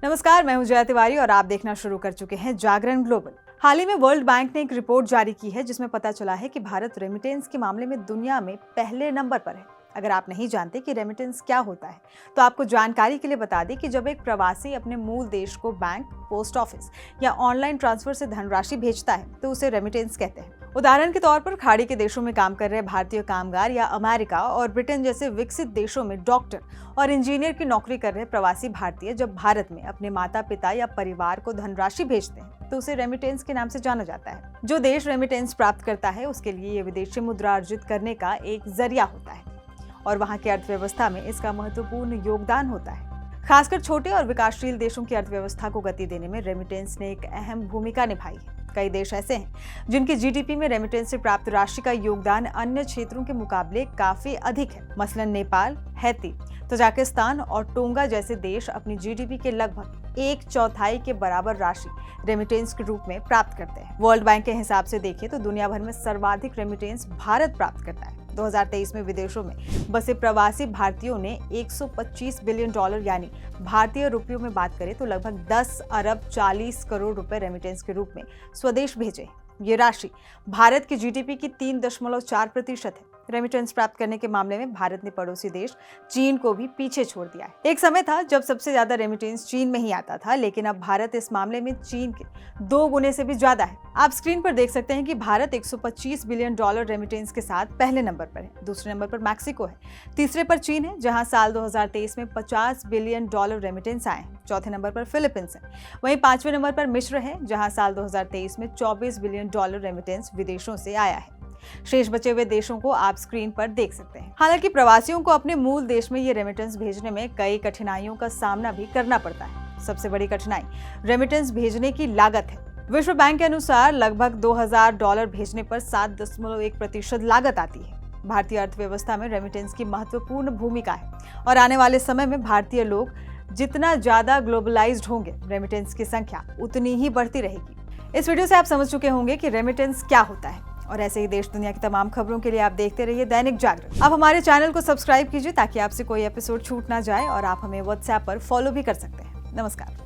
नमस्कार, मैं हूं जया तिवारी और आप देखना शुरू कर चुके हैं जागरण ग्लोबल। हाल ही में वर्ल्ड बैंक ने एक रिपोर्ट जारी की है जिसमें पता चला है कि भारत रेमिटेंस के मामले में दुनिया में पहले नंबर पर है। अगर आप नहीं जानते कि रेमिटेंस क्या होता है तो आपको जानकारी के लिए बता दें कि जब एक प्रवासी अपने मूल देश को बैंक, पोस्ट ऑफिस या ऑनलाइन ट्रांसफर से धनराशि भेजता है तो उसे रेमिटेंस कहते हैं। उदाहरण के तौर पर खाड़ी के देशों में काम कर रहे भारतीय कामगार या अमेरिका और ब्रिटेन जैसे विकसित देशों में डॉक्टर और इंजीनियर की नौकरी कर रहे प्रवासी भारतीय जब भारत में अपने माता पिता या परिवार को धनराशि भेजते हैं तो उसे रेमिटेंस के नाम से जाना जाता है। जो देश रेमिटेंस प्राप्त करता है उसके लिए ये विदेशी मुद्रा अर्जित करने का एक जरिया होता है और वहां की अर्थव्यवस्था में इसका महत्वपूर्ण योगदान होता है। खासकर छोटे और विकासशील देशों की अर्थव्यवस्था को गति देने में रेमिटेंस ने एक अहम भूमिका निभाई है। कई देश ऐसे हैं जिनकी जीडीपी में रेमिटेंस से प्राप्त राशि का योगदान अन्य क्षेत्रों के मुकाबले काफी अधिक है। मसलन नेपाल, हैती, तजाकिस्तान और टोंगा जैसे देश अपनी जीडीपी के लगभग 1/4 के बराबर राशि रेमिटेंस के रूप में प्राप्त करते हैं। वर्ल्ड बैंक के हिसाब से देखें तो दुनिया भर में सर्वाधिक रेमिटेंस भारत प्राप्त करता है। 2023 में विदेशों में बसे प्रवासी भारतीयों ने $125 बिलियन यानी भारतीय रुपयों में बात करें तो लगभग 10 अरब 40 करोड़ रुपए रेमिटेंस के रूप में स्वदेश भेजे। ये राशि भारत की जीडीपी की 3.4% है। रेमिटेंस प्राप्त करने के मामले में भारत ने पड़ोसी देश चीन को भी पीछे छोड़ दिया है। एक समय था जब सबसे ज्यादा रेमिटेंस चीन में ही आता था, लेकिन अब भारत इस मामले में चीन के 2 गुने से भी ज्यादा है। आप स्क्रीन पर देख सकते हैं कि भारत $125 बिलियन रेमिटेंस के साथ पहले नंबर पर है। दूसरे नंबर पर मैक्सिको है, तीसरे पर चीन है जहां साल 2023 में $50 बिलियन रेमिटेंस आए हैं। चौथे नंबर पर फिलीपींस है। वहीं 5वें नंबर पर मिस्र है जहां साल 2023 में $24 बिलियन रेमिटेंस विदेशों से आया है। शेष बचे हुए देशों को आप स्क्रीन पर देख सकते हैं। हालांकि प्रवासियों को अपने मूल देश में ये रेमिटेंस भेजने में कई कठिनाइयों का सामना भी करना पड़ता है। सबसे बड़ी कठिनाई रेमिटेंस भेजने की लागत है। विश्व बैंक के अनुसार लगभग $2000 भेजने पर 7.1% लागत आती है। भारतीय अर्थव्यवस्था में रेमिटेंस की महत्वपूर्ण भूमिका है और आने वाले समय में भारतीय लोग जितना ज्यादा ग्लोबलाइज्ड होंगे, रेमिटेंस की संख्या उतनी ही बढ़ती रहेगी। इस वीडियो से आप समझ चुके होंगे कि रेमिटेंस क्या होता है और ऐसे ही देश दुनिया की तमाम खबरों के लिए आप देखते रहिए दैनिक जागरण। आप हमारे चैनल को सब्सक्राइब कीजिए ताकि आपसे कोई एपिसोड छूट ना जाए और आप हमें व्हाट्सएप पर फॉलो भी कर सकते हैं। नमस्कार।